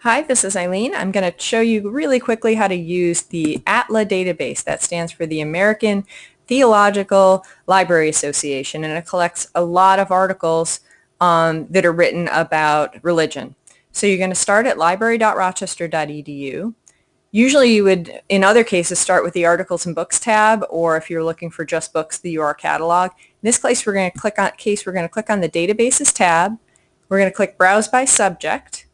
Hi, this is Eileen. I'm going to show you really quickly how to use the ATLA database. That stands for the American Theological Library Association, and it collects a lot of articles that are written about religion. So you're going to start at library.rochester.edu. Usually you would, in other cases, start with the Articles and Books tab, or if you're looking for just books, the UR catalog. In this case, we're going to click on the Databases tab. We're going to click Browse by Subject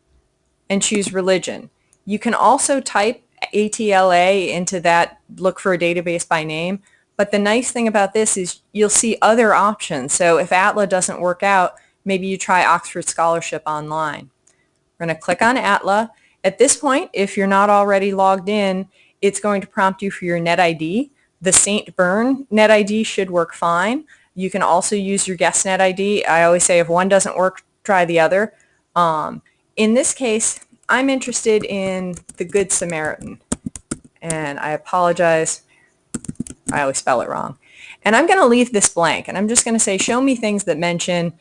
and choose religion. You can also type ATLA into that, look for a database by name, but the nice thing about this is you'll see other options. So if ATLA doesn't work out, maybe you try Oxford Scholarship Online. We're going to click on ATLA. At this point, if you're not already logged in, it's going to prompt you for your NetID. The St. Bern NetID should work fine. You can also use your guest NetID. I always say if one doesn't work, try the other. In this case, I'm interested in the Good Samaritan, and I apologize, I always spell it wrong. And I'm going to leave this blank, and I'm just going to say, show me things that mention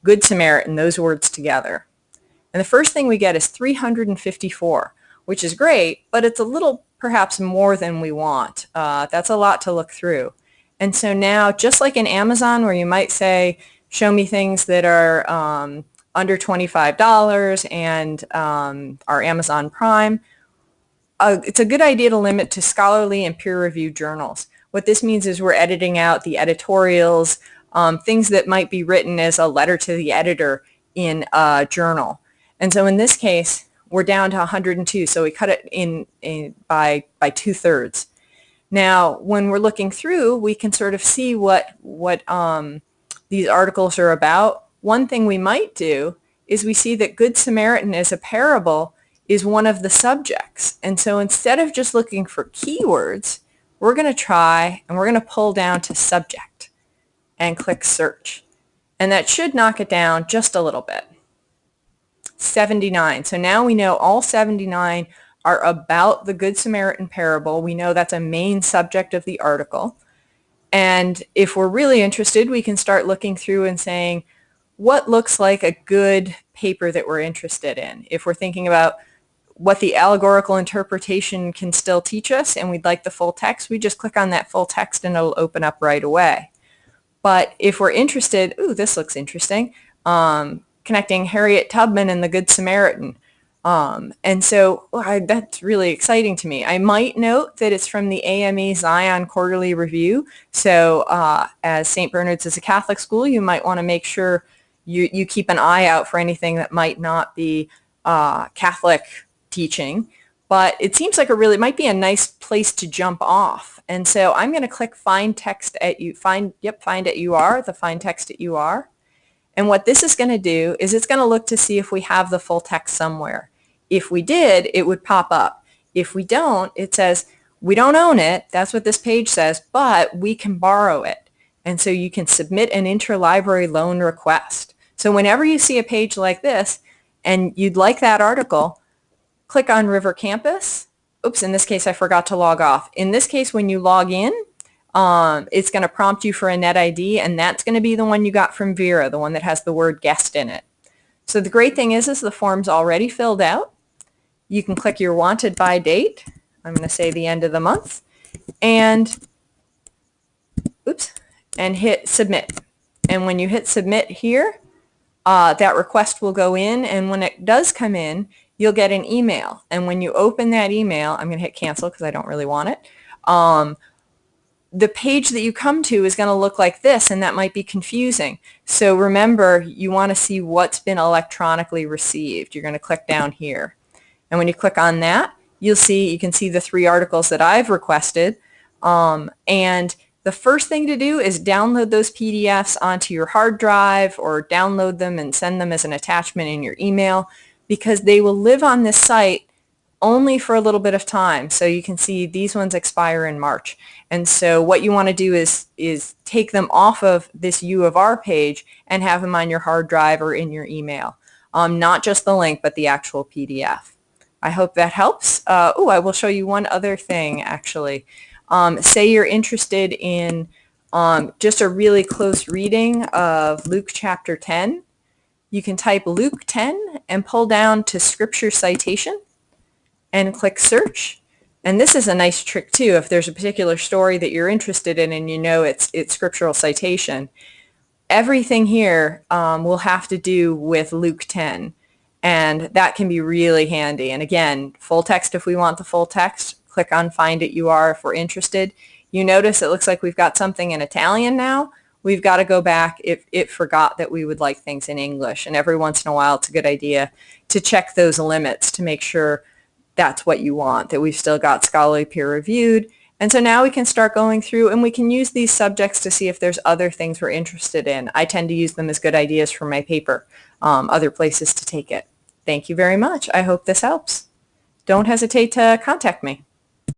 Good Samaritan, those words together. And the first thing we get is 354, which is great, but it's a little perhaps more than we want. That's a lot to look through. And so now, just like in Amazon, where you might say, show me things that are under $25 and our Amazon Prime, it's a good idea to limit to scholarly and peer-reviewed journals. What this means is we're editing out the editorials, things that might be written as a letter to the editor in a journal. And so in this case, we're down to 102, so we cut it by 2/3. Now, when we're looking through, we can sort of see what these articles are about. One thing we might do is we see that Good Samaritan as a parable is one of the subjects. And so instead of just looking for keywords, we're going to try and we're going to pull down to subject and click search. And that should knock it down just a little bit. 79. So now we know all 79 are about the Good Samaritan parable. We know that's a main subject of the article. And if we're really interested, we can start looking through and saying, what looks like a good paper that we're interested in? If we're thinking about what the allegorical interpretation can still teach us and we'd like the full text, we just click on that full text and it'll open up right away. But if we're interested, ooh, this looks interesting, connecting Harriet Tubman and the Good Samaritan. And so that's really exciting to me. I might note that it's from the AME Zion Quarterly Review. So as St. Bernard's is a Catholic school, you might want to make sure you keep an eye out for anything that might not be Catholic teaching. But it seems like it might be a nice place to jump off. And so I'm going to click Find Text at Find at UR, the Find Text at UR. And what this is going to do is it's going to look to see if we have the full text somewhere. If we did, it would pop up. If we don't, it says, we don't own it. That's what this page says, but we can borrow it. And so you can submit an interlibrary loan request. So whenever you see a page like this and you'd like that article, click on River Campus. Oops, in this case, I forgot to log off. In this case, when you log in, it's going to prompt you for a NetID, and that's going to be the one you got from Vera, the one that has the word guest in it. So the great thing is the form's already filled out. You can click your wanted by date. I'm going to say the end of the month, and hit submit. And when you hit submit here, that request will go in, and when it does come in, you'll get an email. And when you open that email, I'm going to hit cancel because I don't really want it. The page that you come to is going to look like this, and that might be confusing. So remember, you want to see what's been electronically received. You're going to click down here. And when you click on that, you can see the 3 articles that I've requested. And the first thing to do is download those PDFs onto your hard drive or download them and send them as an attachment in your email, because they will live on this site only for a little bit of time. So you can see these ones expire in March. And so what you want to do is take them off of this U of R page and have them on your hard drive or in your email. Not just the link, but the actual PDF. I hope that helps. I will show you one other thing, actually. Say you're interested in just a really close reading of Luke chapter 10. you can type Luke 10 and pull down to scripture citation and click search. And this is a nice trick too. If there's a particular story that you're interested in and you know it's scriptural citation, everything here will have to do with Luke 10. And that can be really handy. And again, full text if we want the full text. Click on Find It UR if we're interested. You notice it looks like we've got something in Italian now. We've got to go back if it forgot that we would like things in English. And every once in a while, it's a good idea to check those limits to make sure that's what you want, that we've still got scholarly peer reviewed. And so now we can start going through and we can use these subjects to see if there's other things we're interested in. I tend to use them as good ideas for my paper, other places to take it. Thank you very much. I hope this helps. Don't hesitate to contact me.